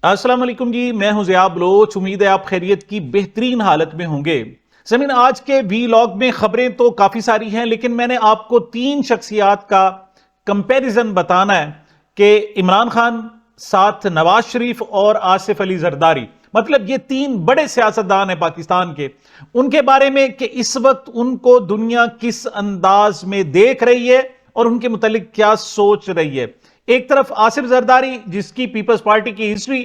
السلام علیکم جی، میں ہوں ضیاء بلوچ۔ امید ہے آپ خیریت کی بہترین حالت میں ہوں گے۔ سامعین، آج کے ویلاگ میں خبریں تو کافی ساری ہیں، لیکن میں نے آپ کو 3 شخصیات کا کمپیریزن بتانا ہے کہ عمران خان، ساتھ نواز شریف اور آصف علی زرداری، مطلب یہ 3 بڑے سیاستدان ہیں پاکستان کے، ان کے بارے میں کہ اس وقت ان کو دنیا کس انداز میں دیکھ رہی ہے اور ان کے متعلق کیا سوچ رہی ہے۔ ایک طرف آصف زرداری، جس کی پیپلز پارٹی کی ہسٹری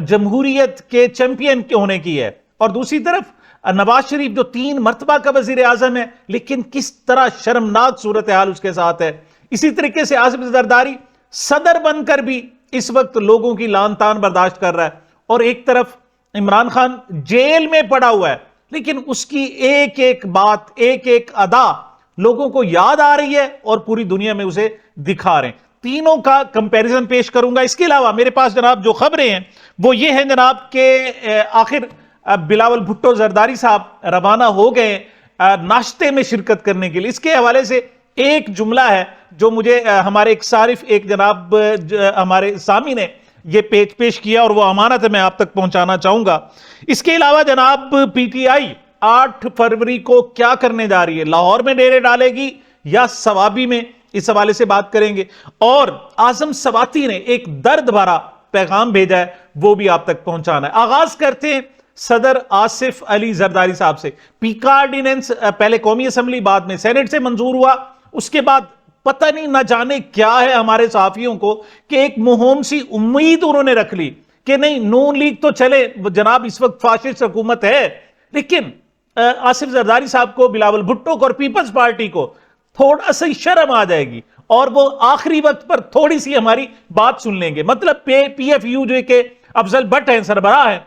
جمہوریت کے چیمپئن ہونے کی ہے، اور دوسری طرف نواز شریف جو 3 مرتبہ کا وزیر اعظم ہے، لیکن کس طرح شرمناک صورتحال اس کے ساتھ ہے۔ اسی طریقے سے آصف زرداری صدر بن کر بھی اس وقت لوگوں کی لان تان برداشت کر رہا ہے، اور ایک طرف عمران خان جیل میں پڑا ہوا ہے، لیکن اس کی ایک ایک بات، ایک ایک ادا لوگوں کو یاد آ رہی ہے اور پوری دنیا میں اسے دکھا رہے ہیں۔ تینوں کا کمپیریزن پیش کروں گا۔ اس کے علاوہ میرے پاس جناب جو خبریں ہیں وہ یہ ہیں جناب کہ آخر بلاول بھٹو زرداری صاحب روانہ ہو گئے ناشتے میں شرکت کرنے کے لیے۔ اس کے حوالے سے ایک جملہ ہے جو مجھے ہمارے ایک صارف، ایک جناب ہمارے سامعین نے یہ پیش کیا، اور وہ امانت ہے، میں آپ تک پہنچانا چاہوں گا۔ اس کے علاوہ جناب پی ٹی آئی 8 فروری کو کیا کرنے جا رہی ہے؟ لاہور میں ڈیرے ڈالے گی یا سوابی میں؟ اس حوالے سے بات کریں گے۔ اور اعظم سواتی نے ایک درد بھرا پیغام بھیجا ہے، وہ بھی آپ تک پہنچانا ہے۔ آغاز کرتے ہیں صدر آصف علی زرداری صاحب سے۔ پیکا آرڈیننس پہلے قومی اسمبلی، بعد میں سینٹ سے منظور ہوا، اس کے بعد پتہ نہیں نہ جانے کیا ہے ہمارے صحافیوں کو کہ ایک مہم سی امید انہوں نے رکھ لی کہ نہیں، نون لیگ تو چلے جناب، اس وقت فاشسٹ حکومت ہے، لیکن آصف زرداری صاحب کو، بلاول بھٹو کو اور پیپلز پارٹی کو تھوڑا سا شرم آ جائے گی، اور وہ آخری وقت پر تھوڑی سی ہماری بات سن لیں گے۔ مطلب پی ایف یو جو کہ افضل بٹ ہیں، سربراہ ہیں،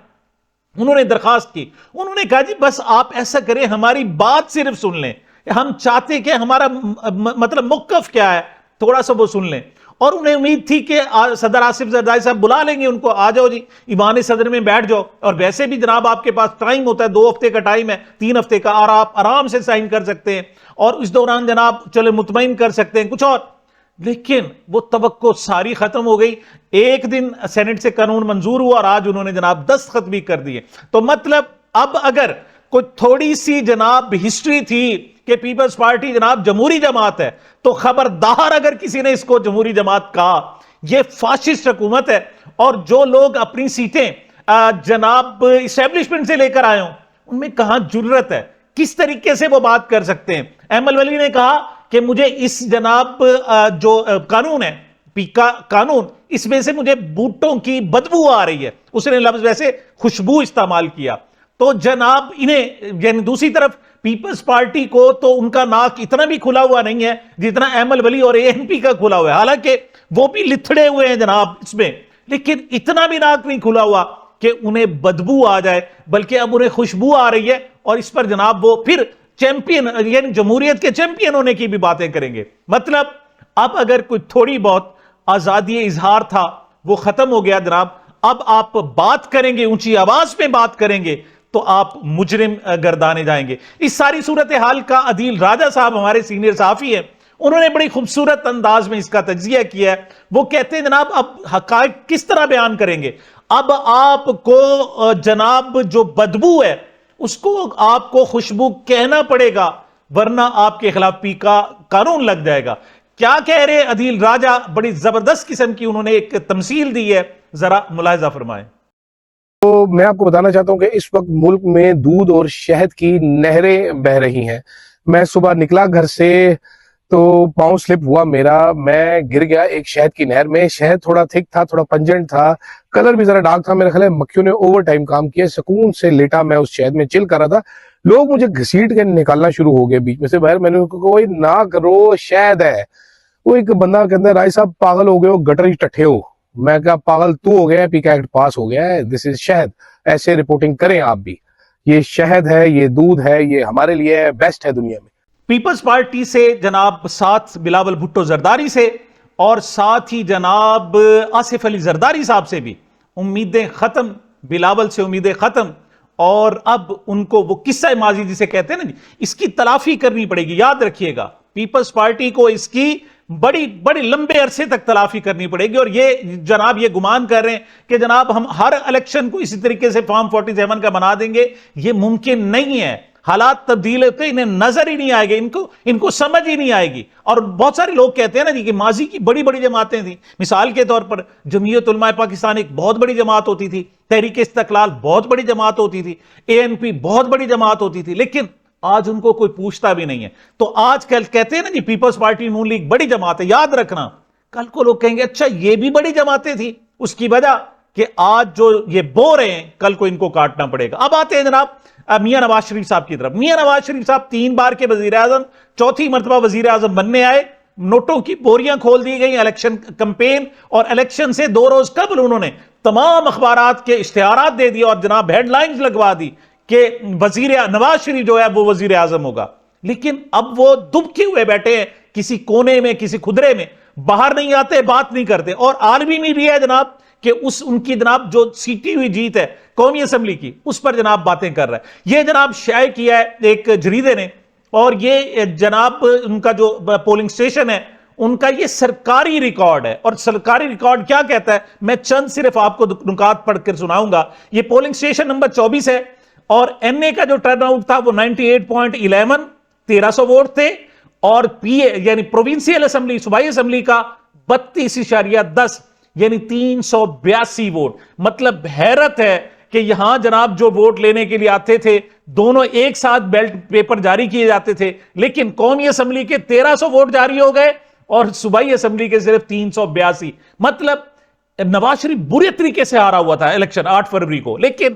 انہوں نے درخواست کی، انہوں نے کہا جی بس آپ ایسا کریں، ہماری بات صرف سن لیں، ہم چاہتے کہ ہمارا مطلب موقف کیا ہے تھوڑا سا وہ سن لیں۔ اور انہیں امید تھی کہ صدر آصف زرداری صاحب بلا لیں گے ان کو، آ جاؤ جی ایوان صدر میں بیٹھ جاؤ، اور ویسے بھی جناب آپ کے پاس ٹائم ہوتا ہے، 2 ہفتے کا ٹائم ہے، 3 ہفتے کا، اور آپ آرام سے سائن کر سکتے ہیں، اور اس دوران جناب چلے مطمئن کر سکتے ہیں کچھ اور۔ لیکن وہ توقع ساری ختم ہو گئی۔ ایک دن سینٹ سے قانون منظور ہوا، اور آج انہوں نے جناب دستخط بھی کر دیے۔ تو مطلب اب اگر کوئی تھوڑی سی جناب ہسٹری تھی کہ پیپلز پارٹی جناب جمہوری جماعت ہے، تو خبردار اگر کسی نے اس کو جمہوری جماعت کہا، یہ فاشسٹ حکومت ہے۔ اور جو لوگ اپنی سیٹیں جناب اسٹیبلشمنٹ سے لے کر آئے ہوں، ان میں کہاں جرت ہے، کس طریقے سے وہ بات کر سکتے ہیں؟ احمد ولی نے کہا کہ مجھے اس جناب جو قانون ہے، پیکا قانون، اس میں سے مجھے بوٹوں کی بدبو آ رہی ہے، اس نے لفظ ویسے خوشبو استعمال کیا۔ تو جناب انہیں، یعنی دوسری طرف پیپلز پارٹی کو تو ان کا ناک اتنا بھی کھلا ہوا نہیں ہے جتنا احمد ولی اور اے این پی کا کھلا ہوا ہے، حالانکہ وہ بھی لتھڑے ہوئے ہیں جناب اس میں، لیکن اتنا بھی ناک نہیں کھلا ہوا کہ انہیں بدبو آ جائے، بلکہ اب انہیں خوشبو آ رہی ہے، اور اس پر جناب وہ پھر چیمپئن، یعنی جمہوریت کے چیمپئن ہونے کی بھی باتیں کریں گے۔ مطلب اب اگر کوئی تھوڑی بہت آزادی اظہار تھا وہ ختم ہو گیا جناب۔ اب آپ بات کریں گے، اونچی آواز میں بات کریں گے تو آپ مجرم گردانے جائیں گے۔ اس ساری صورتحال کا عدیل راجہ صاحب ہمارے سینئر صحافی ہیں، انہوں نے بڑی خوبصورت انداز میں اس کا تجزیہ کیا ہے۔ وہ کہتے ہیں جناب اب حقائق کس طرح بیان کریں گے؟ اب آپ کو جناب جو بدبو ہے اس کو آپ کو خوشبو کہنا پڑے گا، ورنہ آپ کے خلاف پیکا قانون لگ جائے گا۔ کیا کہہ رہے عدیل راجہ؟ بڑی زبردست قسم کی انہوں نے ایک تمثیل دی ہے، ذرا ملاحظہ فرمائیں۔ تو میں آپ کو بتانا چاہتا ہوں کہ اس وقت ملک میں دودھ اور شہد کی نہریں بہہ رہی ہیں۔ میں صبح نکلا گھر سے تو پاؤں سلپ ہوا میرا، میں گر گیا ایک شہد کی نہر میں۔ شہد تھوڑا تھک تھا، تھوڑا پنجنٹ تھا، کلر بھی ذرا ڈارک تھا، میرا خیال ہے مکھیوں نے اوور ٹائم کام کیا۔ سکون سے لیٹا میں اس شہد میں چل کر رہا تھا، لوگ مجھے گھسیٹ کے نکالنا شروع ہو گئے بیچ میں سے باہر۔ میں نے ان کو کوئی نہ کرو، شہد ہے۔ وہ ایک بندہ کہتا ہے رائے صاحب پاگل ہو گئے ہو، گٹر ہی ٹٹھے ہو۔ میں کہا پاگل تو ہو گیا ہے، پیکا ایکٹ پاس ہو گیا ہے، دس از شہد، ایسے رپورٹنگ کریں آپ بھی۔ یہ شہد ہے، یہ دودھ ہے، یہ ہمارے لیے بیسٹ ہے دنیا میں۔ پیپلز پارٹی سے جناب ساتھ بلاول بھٹو زرداری سے، اور ساتھ ہی جناب آصف علی زرداری صاحب سے بھی امیدیں ختم، بلاول سے امیدیں ختم، اور اب ان کو وہ قصہ ماضی جسے کہتے ہیں نا، اس کی تلافی کرنی پڑے گی۔ یاد رکھیے گا پیپلز پارٹی کو اس کی بڑی بڑی لمبے عرصے تک تلافی کرنی پڑے گی. اور یہ جناب یہ گمان کر رہے ہیں کہ جناب ہم ہر الیکشن کو اسی طریقے سے فارم 47 کا بنا دیں گے, یہ ممکن نہیں ہے. حالات تبدیل ہوتے انہیں نظر ہی نہیں آئے گی, ان کو سمجھ ہی نہیں آئے گی. اور بہت سارے لوگ کہتے ہیں نا جی کہ ماضی کی بڑی بڑی جماعتیں تھیں. مثال کے طور پر جمعیت علماء پاکستان ایک بہت بڑی جماعت ہوتی تھی, تحریک استقلال بہت بڑی جماعت ہوتی تھی, ANP بہت بڑی جماعت ہوتی تھی, لیکن آج ان کو کوئی پوچھتا بھی نہیں ہے. تو آج کل کہتے ہیں نا جی پیپلز پارٹی نون لیگ بڑی جماعت ہے, یاد رکھنا کل کو لوگ کہیں گے اچھا یہ بھی بڑی جماعتیں تھی. اس کی وجہ کہ آج جو یہ بو رہے ہیں کل کو ان کو کاٹنا پڑے گا. اب آتے ہیں جناب میاں نواز شریف صاحب کی طرف. میاں نواز شریف صاحب 3 بار کے وزیر اعظم, چوتھی مرتبہ وزیر اعظم بننے آئے. نوٹوں کی بوریاں کھول دی گئی الیکشن کمپین, اور الیکشن سے 2 روز قبل انہوں نے تمام اخبارات کے اشتہارات دے دیے اور جناب ہیڈ لائنز لگوا دی کہ نواز شریف جو ہے وہ وزیر اعظم ہوگا. لیکن اب وہ دبکے ہوئے بیٹھے ہیں کسی کونے میں, کسی کھدرے میں, باہر نہیں آتے, بات نہیں کرتے. اور عالمی میڈیا ہے جناب کہ ان کی جناب جو سیٹی ہوئی جیت ہے قومی اسمبلی کی, اس پر جناب باتیں کر رہا ہے. یہ جناب شائع کیا ہے ایک جریدے نے, اور یہ جناب ان کا جو پولنگ سٹیشن ہے ان کا یہ سرکاری ریکارڈ ہے. اور سرکاری ریکارڈ کیا کہتا ہے, میں چند صرف آپ کو نکات پڑھ کر سناؤں گا. یہ پولنگ سٹیشن نمبر 24 ہے, اور NA کا جو ٹرن آؤٹ تھا وہ 98.11 1300 ووٹ تھے, اور PA یعنی پروونسیل اسمبلی صوبائی اسمبلی کا 32.10 یعنی 382 ووٹ. مطلب حیرت ہے کہ یہاں جناب جو ووٹ لینے کے لیے آتے تھے دونوں ایک ساتھ بیلٹ پیپر جاری کیے جاتے تھے, لیکن قومی اسمبلی کے 1300 ووٹ جاری ہو گئے اور صوبائی اسمبلی کے صرف 382. مطلب نواز شریف برے طریقے سے ہارا ہوا تھا الیکشن 8 فروری کو, لیکن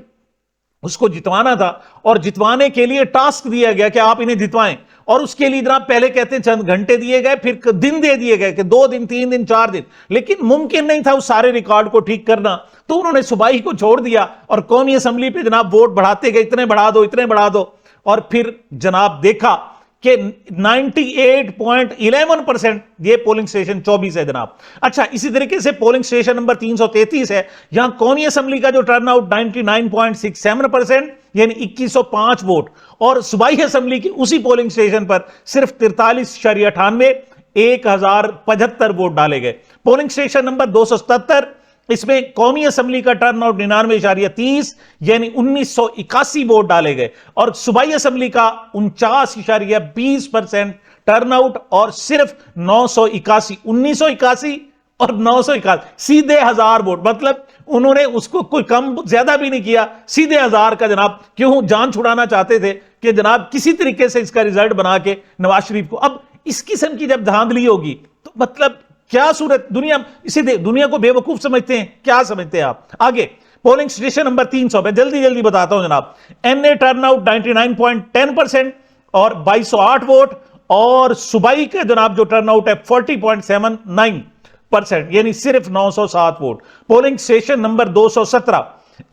اس کو جتوانا تھا, اور جتوانے کے لیے ٹاسک دیا گیا کہ آپ انہیں جتوائیں. اور اس کے لیے جناب پہلے کہتے ہیں چند گھنٹے دیے گئے, پھر دن دے دیے گئے کہ 2 دن 3 دن 4 دن, لیکن ممکن نہیں تھا اس سارے ریکارڈ کو ٹھیک کرنا. تو انہوں نے صوبائی کو چھوڑ دیا اور قومی اسمبلی پہ جناب ووٹ بڑھاتے گئے, اتنے بڑھا دو اتنے بڑھا دو, اور پھر جناب دیکھا کہ 98.11% یہ پولنگ سٹیشن 24 ہے جناب. اچھا, اسی طریقے سے پولنگ سٹیشن نمبر 333 ہے, یہاں قومی اسمبلی کا جو ٹرن آؤٹ 99.67% یعنی 2105 ووٹ, اور صوبائی اسمبلی کی اسی پولنگ سٹیشن پر صرف 43.98 1075 ووٹ ڈالے گئے. پولنگ سٹیشن نمبر 277, اس میں قومی اسمبلی کا ٹرن آؤٹ 99.30 یعنی 1981 ووٹ ڈالے گئے, اور صوبائی اسمبلی کا 49.20% ٹرن آؤٹ اور صرف 1981 اور 981 سیدھے 1000 ووٹ. مطلب انہوں نے اس کو کوئی کم زیادہ بھی نہیں کیا, سیدھے 1000 کا جناب, کیوں جان چھڑانا چاہتے تھے کہ جناب کسی طریقے سے اس کا ریزلٹ بنا کے نواز شریف کو. اب اس قسم کی جب دھاندلی ہوگی تو مطلب کیا صورت, دنیا کو بے وقوف سمجھتے ہیں, کیا سمجھتے ہیں آپ. آگے پولنگ سٹیشن نمبر 300 میں جلدی بتاتا ہوں جناب. NA ٹرن آؤٹ 99.10% اور 2208 ووٹ, اور صوبائی کا جناب جو ٹرن آؤٹ ہے 40.79% یعنی صرف 907 vote. Polling station number 217,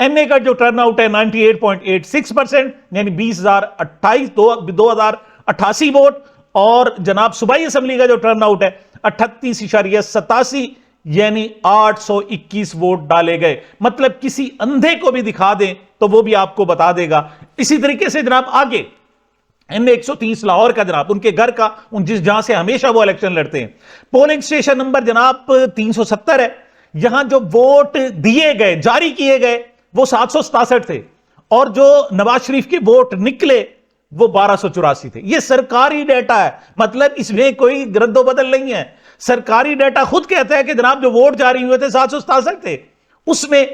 NA کا جو ٹرن آؤٹ ہے 98.86% یعنی 2088 ووٹ, اور جناب صوبائی اسمبلی کا جو ٹرن آؤٹ ہے 38.87 یعنی 821 ووٹ ڈالے گئے. مطلب کسی اندھے کو بھی دکھا دیں تو وہ بھی آپ کو بتا دے گا. اسی طریقے سے جناب آگے NA 130 لاہور کا جناب, ان کے گھر کا, جہاں سے ہمیشہ وہ الیکشن لڑتے ہیں. پولنگ سٹیشن نمبر جناب 370 ہے, یہاں جو ووٹ دیے گئے جاری کیے گئے وہ 767 تھے, اور جو نواز شریف کے ووٹ نکلے وہ 1284 تھے. یہ سرکاری ڈیٹا ہے, مطلب اس میں کوئی رد و بدل نہیں ہے. سرکاری ڈیٹا خود کہتا ہے کہ جناب جو ووٹ جاری ہوئے تھے 767 تھے, اس میں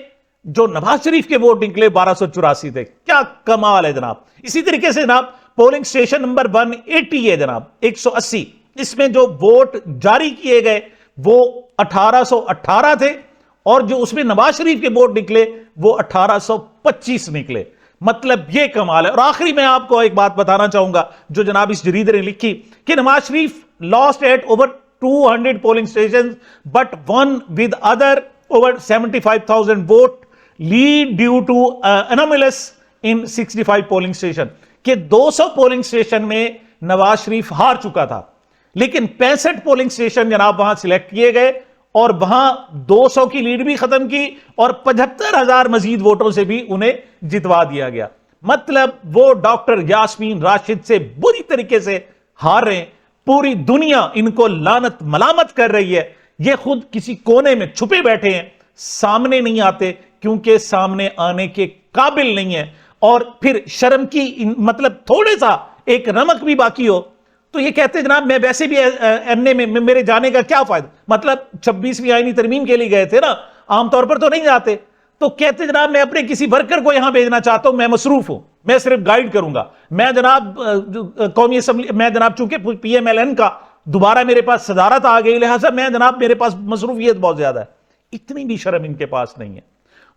جو نواز شریف کے ووٹ نکلے 1284 تھے. کیا کمال ہے جناب. اسی طریقے سے جناب پولنگ سٹیشن نمبر 180 ہے جناب 180, اس میں جو ووٹ جاری کیے گئے وہ 1818 تھے, اور جو اس میں نواز شریف کے ووٹ نکلے وہ 1825 نکلے. مطلب یہ کمال ہے. اور آخری میں آپ کو ایک بات بتانا چاہوں گا جو جناب اس جریدے نے لکھی کہ Nawaz Sharif lost at over 200 polling stations but won with other over 75,000 vote lead due to anomalous in 65 polling station. کہ 200 پولنگ سٹیشن میں نواز شریف ہار چکا تھا, لیکن 65 پولنگ سٹیشن جناب وہاں سلیکٹ کیے گئے, اور وہاں 200 کی لیڈ بھی ختم کی, اور 75,000 مزید ووٹوں سے بھی انہیں جتوا دیا گیا. مطلب وہ ڈاکٹر یاسمین راشد سے بری طریقے سے ہار رہے ہیں, پوری دنیا ان کو لعنت ملامت کر رہی ہے، یہ خود کسی کونے میں چھپے بیٹھے ہیں، سامنے نہیں آتے کیونکہ سامنے آنے کے قابل نہیں ہے، اور پھر شرم کی مطلب تھوڑے سا ایک رمق بھی باقی ہو تو یہ کہتے ہیں جناب میں ویسے بھی این اے میں میرے جانے کا کیا فائدہ، مطلب 26ویں آئینی ترمیم کے لیے گئے تھے نا، عام طور پر تو نہیں جاتے، تو کہتے جناب میں اپنے کسی ورکر کو یہاں بھیجنا چاہتا ہوں، میں مصروف ہوں، میں صرف گائیڈ کروں گا، میں جناب قومی اسمبلی میں جناب چونکہ پی ایم ایل این کا دوبارہ میرے پاس صدارت آ گئی، لہٰذا میں جناب میرے پاس مصروفیت بہت زیادہ ہے، اتنی بھی شرم ان کے پاس نہیں ہے۔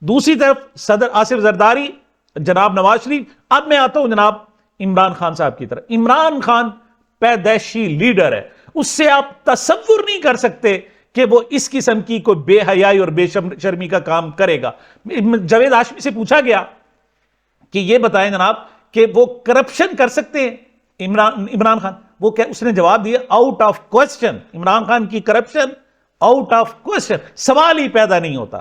دوسری طرف صدر آصف زرداری، جناب نواز شریف، اب میں آتا ہوں جناب عمران خان صاحب کی طرف۔ عمران خان پیدائشی لیڈر ہے، اس سے آپ تصور نہیں کر سکتے کہ وہ اس قسم کی کوئی بے حیائی اور بے شرمی کا کام کرے گا۔ جاوید ہاشمی سے پوچھا گیا کہ یہ بتائیں جناب کہ وہ کرپشن کر سکتے ہیں عمران خان، وہ اس نے جواب دیا out of question, Imran Khan کی کرپشن آؤٹ آف کوسچن، سوال ہی پیدا نہیں ہوتا۔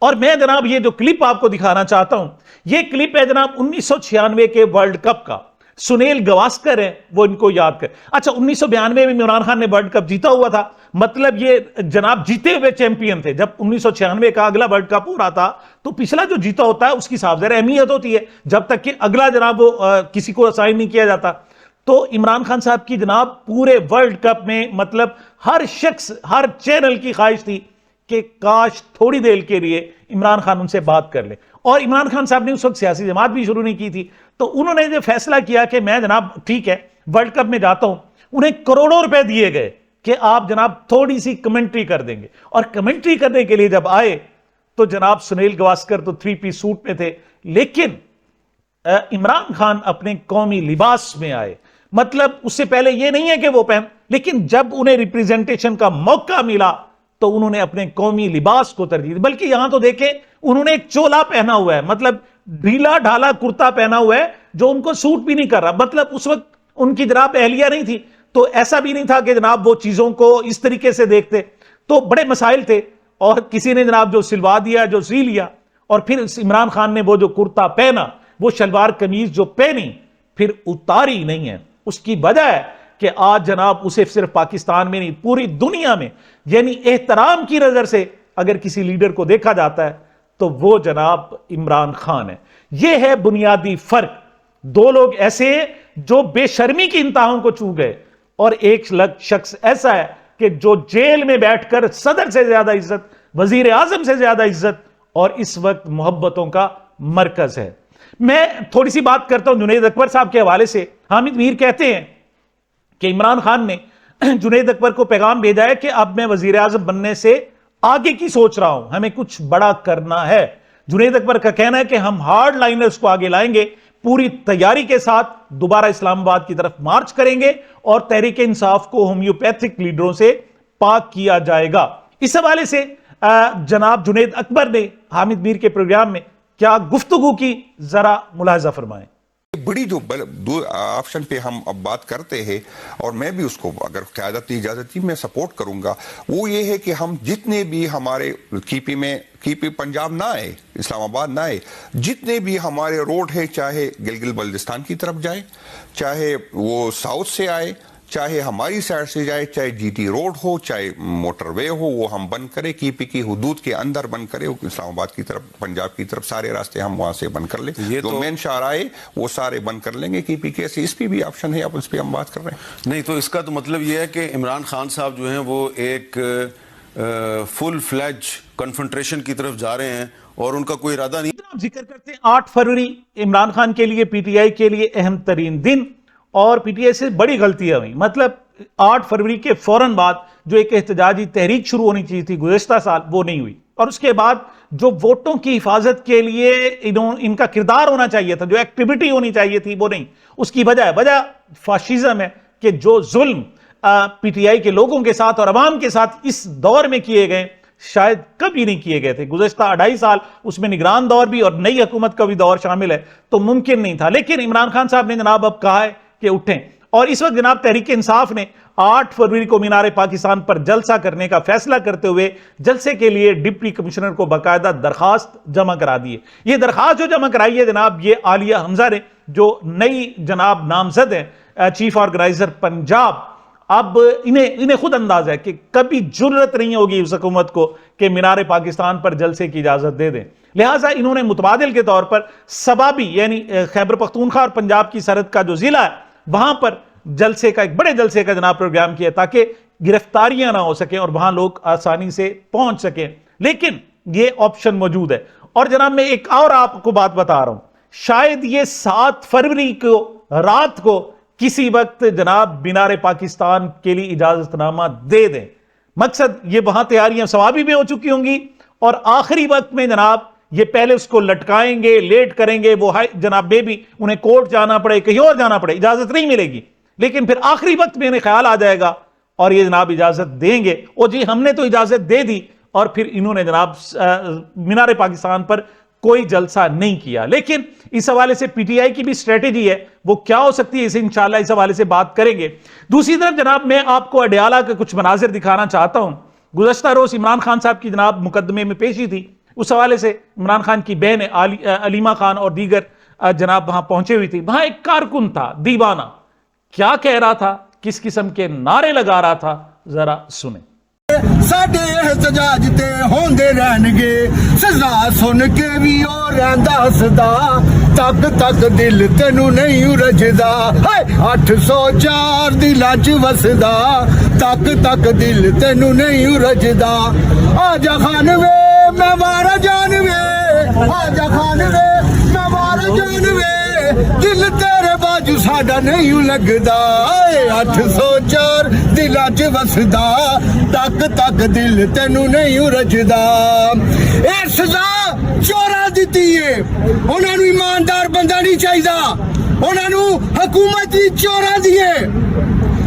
اور میں جناب یہ جو کلپ آپ کو دکھانا چاہتا ہوں، یہ کلپ ہے جناب 1996 کے ورلڈ کپ کا، سنیل گواسکر ہے وہ ان کو یاد کر، اچھا 1992 میں عمران خان نے ورلڈ کپ جیتا ہوا تھا، مطلب یہ جناب جیتے ہوئے چیمپئن تھے۔ جب 1996 کا اگلا ورلڈ کپ ہو رہا تھا تو پچھلا جو جیتا ہوتا ہے اس کی صاف ظاہر اہمیت ہوتی ہے جب تک کہ اگلا جناب وہ کسی کو اسائن نہیں کیا جاتا۔ تو عمران خان صاحب کی جناب پورے ورلڈ کپ میں مطلب ہر شخص، ہر چینل کی خواہش تھی کہ کاش تھوڑی دیر کے لیے عمران خان ان سے بات کر لے، اور عمران خان صاحب نے اس وقت سیاسی جماعت بھی شروع نہیں کی تھی، تو انہوں نے جو فیصلہ کیا کہ میں جناب ٹھیک ہے ورلڈ کپ میں جاتا ہوں، انہیں کروڑوں روپے دیے گئے کہ آپ جناب تھوڑی سی کمنٹری کر دیں گے، اور کمنٹری کرنے کے لیے جب آئے تو جناب سنیل گواسکر تو 3 پیس سوٹ میں تھے، لیکن عمران خان اپنے قومی لباس میں آئے، مطلب اس سے پہلے یہ نہیں ہے کہ وہ پہن، لیکن جب انہیں ریپریزنٹیشن کا موقع ملا تو انہوں نے اپنے قومی لباس کو ترجیح دی۔ بلکہ یہاں تو دیکھیں انہوں نے ایک چولا پہنا ہوا ہے، مطلب ڈھیلا ڈھالا کرتا پہنا ہوا ہے جو ان کو سوٹ بھی نہیں کر رہا، مطلب اس وقت ان کی جناب اہلیہ نہیں تھی تو ایسا بھی نہیں تھا کہ جناب وہ چیزوں کو اس طریقے سے دیکھتے، تو بڑے مسائل تھے، اور کسی نے جناب جو سلوا دیا، جو سی لیا، اور پھر عمران خان نے وہ جو کرتا پہنا، وہ شلوار قمیض جو پہنی پھر اتاری نہیں ہے۔ اس کی وجہ ہے کہ آج جناب اسے صرف پاکستان میں نہیں پوری دنیا میں یعنی احترام کی نظر سے اگر کسی لیڈر کو دیکھا جاتا ہے تو وہ جناب عمران خان ہے۔ یہ ہے بنیادی فرق، دو لوگ ایسے ہیں جو بے شرمی کی انتہاؤں کو چھو گئے، اور ایک شخص ایسا ہے کہ جو جیل میں بیٹھ کر صدر سے زیادہ عزت، وزیر اعظم سے زیادہ عزت، اور اس وقت محبتوں کا مرکز ہے۔ میں تھوڑی سی بات کرتا ہوں جنید اکبر صاحب کے حوالے سے۔ حامد میر کہتے ہیں کہ عمران خان نے جنید اکبر کو پیغام بھیجا ہے کہ اب میں وزیر اعظم بننے سے آگے کی سوچ رہا ہوں، ہمیں کچھ بڑا کرنا ہے۔ جنید اکبر کا کہنا ہے کہ ہم ہارڈ لائنرز کو آگے لائیں گے، پوری تیاری کے ساتھ دوبارہ اسلام آباد کی طرف مارچ کریں گے، اور تحریک انصاف کو ہومیوپیتھک لیڈروں سے پاک کیا جائے گا۔ اس حوالے سے جناب جنید اکبر نے حامد میر کے پروگرام میں کیا گفتگو کی، ذرا ملاحظہ فرمائیں۔ بڑی جو آپشن پہ ہم اب بات کرتے ہیں، اور میں بھی اس کو اگر قیادت کی اجازت دی میں سپورٹ کروں گا، وہ یہ ہے کہ ہم جتنے بھی ہمارے کی پی پنجاب نہ آئے، اسلام آباد نہ آئے، جتنے بھی ہمارے روڈ ہے، چاہے گلگت بلتستان کی طرف جائے، چاہے وہ ساؤتھ سے آئے، چاہے ہماری سائڈ سے جائے، چاہے جی ٹی روڈ ہو، چاہے موٹر وے ہو، وہ ہم بند کریں، کی پی کی حدود کے اندر بند کریں، اسلام آباد کی طرف، پنجاب کی طرف سارے راستے ہم وہاں سے بند کر لیں، جو مین شاہراہ وہ سارے بند کر لیں گے۔ کی پی کے اس پہ بھی آپشن ہے، اب اس پہ ہم بات کر رہے ہیں۔ نہیں تو اس کا تو مطلب یہ ہے کہ عمران خان صاحب جو ہیں وہ ایک فل فلیج کنفرنٹریشن کی طرف جا رہے ہیں، اور ان کا کوئی ارادہ نہیں۔ آپ ذکر کرتے ہیں 8 فروری عمران خان کے لیے، پی ٹی آئی کے لیے اہم ترین دن، اور پی ٹی آئی سے بڑی غلطیاں ہوئی، مطلب 8 فروری کے فوراً بعد جو ایک احتجاجی تحریک شروع ہونی چاہیے تھی گزشتہ سال، وہ نہیں ہوئی، اور اس کے بعد جو ووٹوں کی حفاظت کے لیے ان کا کردار ہونا چاہیے تھا، جو ایکٹیویٹی ہونی چاہیے تھی، وہ نہیں۔ اس کی وجہ فاشزم ہے کہ جو ظلم پی ٹی آئی کے لوگوں کے ساتھ اور عوام کے ساتھ اس دور میں کیے گئے شاید کبھی نہیں کیے گئے تھے۔ گزشتہ 2.5 سال اس میں نگران دور بھی اور نئی حکومت کا بھی دور شامل ہے، تو ممکن نہیں تھا، لیکن عمران خان صاحب نے جناب اب کہا ہے کہ اٹھیں، اور اس وقت جناب تحریک انصاف نے 8 فروری کو مینار پاکستان پر جلسہ کرنے کا فیصلہ کرتے ہوئے جلسے کے لیے ڈپٹی کمشنر کو باقاعدہ درخواست جمع کرا دی ہے۔ یہ درخواست جو جمع کرائی ہے جناب، یہ عالیہ حمزہ نے، جو نئی جناب نامزد ہیں چیف آرگنائزر پنجاب، اب انہیں خود اندازہ ہے کہ کبھی جرت نہیں ہوگی اس حکومت کو کہ مینار پاکستان پر جلسے کی اجازت دے دیں، لہٰذا انہوں نے متبادل کے طور پر سبابی یعنی خیبر پختونخوا اور پنجاب کی سرحد کا جو ضلع ہے وہاں پر جلسے کا، ایک بڑے جلسے کا جناب پروگرام کیا تاکہ گرفتاریاں نہ ہو سکیں اور وہاں لوگ آسانی سے پہنچ سکیں، لیکن یہ آپشن موجود ہے۔ اور جناب میں ایک اور آپ کو بات بتا رہا ہوں، شاید یہ 7 فروری کو رات کو کسی وقت جناب مینار پاکستان کے لیے اجازت نامہ دے دیں، مقصد یہ وہاں تیاریاں سوابی میں ہو چکی ہوں گی اور آخری وقت میں جناب یہ پہلے اس کو لٹکائیں گے، لیٹ کریں گے، وہ جناب میں بھی انہیں کورٹ جانا پڑے، کہیں اور جانا پڑے، اجازت نہیں ملے گی، لیکن پھر آخری وقت میں انہیں خیال آ جائے گا اور یہ جناب اجازت دیں گے، اور جی ہم نے تو اجازت دے دی، اور پھر انہوں نے جناب مینار پاکستان پر کوئی جلسہ نہیں کیا۔ لیکن اس حوالے سے پی ٹی آئی کی بھی اسٹریٹجی ہے، وہ کیا ہو سکتی ہے اسے انشاءاللہ اس حوالے سے بات کریں گے۔ دوسری طرف جناب میں آپ کو اڈیالہ کے کچھ مناظر دکھانا چاہتا ہوں۔ گزشتہ روز عمران خان صاحب کی جناب مقدمے میں پیشی تھی، اس حوالے سے عمران خان کی بہن علیمہ خان اور دیگر جناب وہاں پہنچے ہوئی تھی۔ وہاں ایک کارکن تھا دیوانہ، کیا کہہ رہا تھا، کس قسم کے نعرے لگا رہا تھا، ذرا سنیں۔ ساڈے احتجاج تے ہوندے رہن گے، سزا سن کے بھی او رہندا ہسدا، تک تک دل تینوں نہیں رجدا، 804 دلاں چ وسدا، تک تک دل تینوں نہیں رجدا، آجا خان وے میں وارا جان وے، آجا خان وے میں وارا جان وے، دل تیرے باجو ساڈا نہیں لگدا، 804 دلاں چ وسدا، تک تک دل تینوں نہیں رجدا۔ اے سزا چوراں دتی ہے، انہاں نوں ایماندار بندہ نہیں چاہیدا، انہاں نوں حکومت ہی چوراں دی ہے۔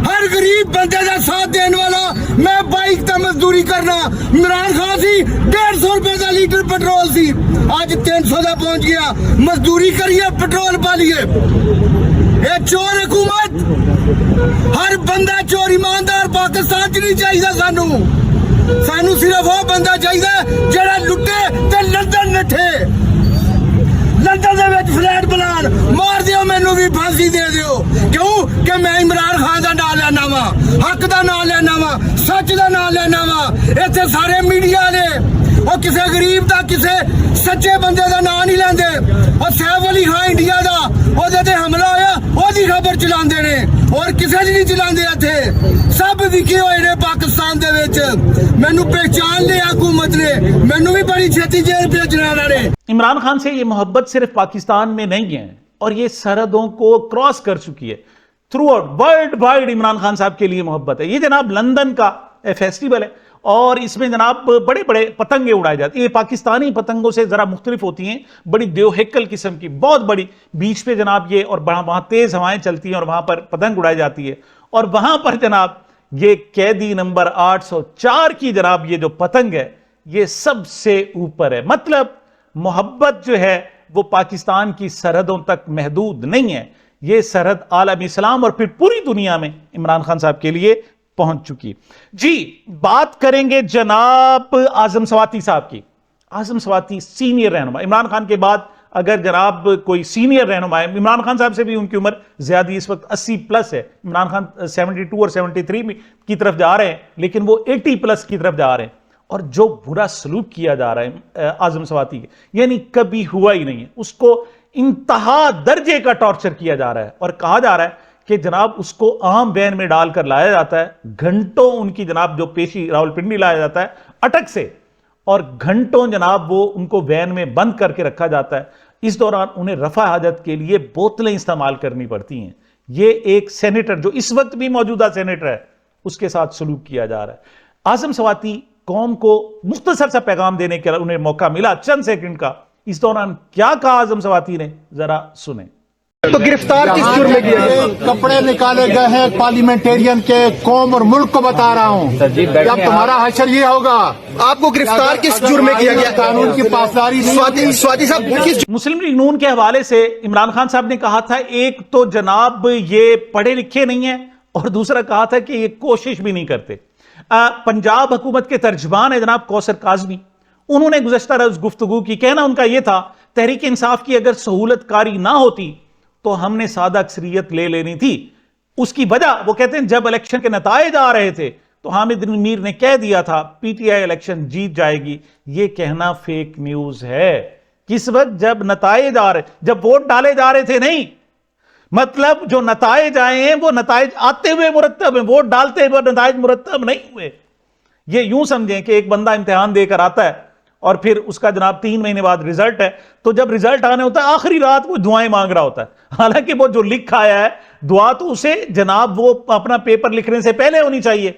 ہر غریب بندے دا ساتھ دین والا، میں بائک تے مزدوری کرنا، عمران خان سی 150 روپے دا لیٹر پٹرول سی، آج 300 دا پہنچ گیا، مزدوری کریے پٹرول پالیے۔ اے چور حکومت، ہر بندہ چور، ایماندار پاکستان چ نہیں چاہیے، سانو صرف وہ بندہ چاہیے جڑا لٹے تے لندن نٹھے، لندن دے وچ فلیٹ بلان مار دیو، مینوں بھی پھانسی دے دیو، کیوں کہ میں عمران خان دا نام لینا وا، حق دا نام لینا وا، سچ دا نام لینا وا، ایتھے سارے میڈیا نے وہ کسے غریب دا کسے سچے بندے دا نام نہیں لیندے، اور سیف علی خان انڈیا دا او دے تے حملہ ہویا او دی خبر چلاندے نے، اور کسے دی نہیں چلاندے ایتھے، سب وکے ہوئے نے پاکستان دے وچ، مینوں پہچان لیا حکومت نے، مینوں بھی بڑی چھتی جیل بھیجنا انہاں نے۔ عمران خان سے یہ محبت صرف پاکستان میں نہیں ہے اور یہ سرحدوں کو کراس کر چکی ہے، throughout worldwide Imran Khan sahib کے لیے محبت ہے۔ یہ جناب لندن کا فیسٹیول ہے اور اس میں جناب بڑے بڑے پتنگیں اڑائے جاتی ہیں، یہ پاکستانی پتنگوں سے ذرا مختلف ہوتی ہیں، بڑی دیو ہیکل قسم کی، بہت بڑی، بیچ پہ جناب یہ، اور وہاں تیز ہوائیں چلتی ہیں اور وہاں پر پتنگ اڑائی جاتی ہے، اور وہاں پر جناب یہ قیدی نمبر 804 کی جناب یہ جو پتنگ ہے یہ سب سے اوپر ہے۔ مطلب محبت جو ہے وہ پاکستان کی سرحدوں تک محدود نہیں ہے، یہ سرحد عالم اسلام اور پھر پوری دنیا میں عمران خان صاحب کے لیے پہنچ چکی۔ جی بات کریں گے جناب اعظم سواتی صاحب کی۔ اعظم سواتی سینئر رہنما، عمران خان کے بعد اگر جناب کوئی سینئر رہنما ہے، عمران خان صاحب سے بھی ان کی عمر زیادہ، اس وقت 80 پلس ہے، عمران خان 72 اور 73 کی طرف جا رہے ہیں، لیکن وہ 80 پلس کی طرف جا رہے ہیں، اور جو برا سلوک کیا جا رہا ہے اعظم سواتی کے، یعنی کبھی ہوا ہی نہیں ہے، اس کو انتہا درجے کا ٹارچر کیا جا رہا ہے، اور کہا جا رہا ہے کہ جناب اس کو عام وین میں ڈال کر لایا جاتا ہے، گھنٹوں ان کی جناب جو پیشی راولپنڈی لایا جاتا ہے اٹک سے، اور گھنٹوں جناب وہ ان کو وین میں بند کر کے رکھا جاتا ہے، اس دوران انہیں رفع حاجت کے لیے بوتلیں استعمال کرنی پڑتی ہیں۔ یہ ایک سینیٹر جو اس وقت بھی موجودہ سینیٹر ہے اس کے ساتھ سلوک کیا جا رہا ہے۔ اعظم سواتی قوم کو مختصر سا پیغام دینے کے انہیں موقع ملا چند سیکنڈ کا، اس دوران کیا کہا اعظم سواتی نے، ذرا سنیں۔ تو گرفتار کس جرم میں کیا گیا؟ کپڑے نکالے گئے ہیں پارلیمنٹیرین کے، قوم اور ملک کو بتا رہا ہوں کہ اب تمہارا حشر یہ ہوگا۔ آپ کو گرفتار کس جرم میں کیا گیا؟ قانون کی پاسداری سواتی صاحب کس مسلم لیگ نون کے حوالے سے عمران خان صاحب نے کہا تھا، ایک تو جناب یہ پڑھے لکھے نہیں ہیں، اور دوسرا کہا تھا کہ یہ کوشش بھی نہیں کرتے۔ پنجاب حکومت کے ترجمان ہے جناب کوثر کاظمی، انہوں نے گزشتہ روز گفتگو کی، کہنا ان کا یہ تھا تحریک انصاف کی اگر سہولت کاری نہ ہوتی تو ہم نے سادہ اکثریت لے لینی تھی، اس کی وجہ وہ کہتے ہیں جب الیکشن کے نتائج آ رہے تھے تو حامد میر نے کہہ دیا تھا پی ٹی آئی الیکشن جیت جائے گی. یہ کہنا فیک نیوز ہے. کس وقت؟ جب نتائج آ رہے, جب ووٹ ڈالے جا رہے تھے نہیں. مطلب جو نتائج آئے ہیں وہ نتائج آتے ہوئے مرتب ہیں, ووٹ ڈالتے ہوئے نتائج مرتب نہیں ہوئے. یہ یوں سمجھیں کہ ایک بندہ امتحان دے کر آتا ہے اور پھر اس کا جناب 3 مہینے بعد ریزلٹ ہے, تو جب ریزلٹ آنے ہوتا ہے آخری رات وہ دعائیں مانگ رہا ہوتا ہے. حالانکہ وہ جو لکھ آیا ہے دعا تو اسے جناب وہ اپنا پیپر لکھنے سے پہلے ہونی چاہیے.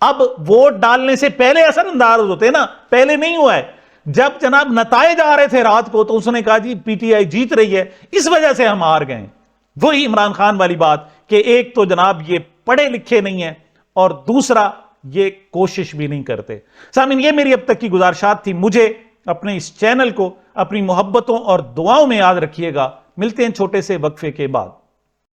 اب ووٹ ڈالنے سے پہلے اثر انداز ہوتے ہیں نا, پہلے نہیں ہوا ہے. جب جناب نتائج آ رہے تھے رات کو تو اس نے کہا جی پی ٹی آئی جیت رہی ہے, اس وجہ سے ہم ہار گئے. وہی عمران خان والی بات کہ ایک تو جناب یہ پڑھے لکھے نہیں ہیں اور دوسرا یہ کوشش بھی نہیں کرتے. سامعین, یہ میری اب تک کی گزارشات تھی. مجھے اپنے اس چینل کو اپنی محبتوں اور دعاؤں میں یاد رکھیے گا. ملتے ہیں چھوٹے سے وقفے کے بعد.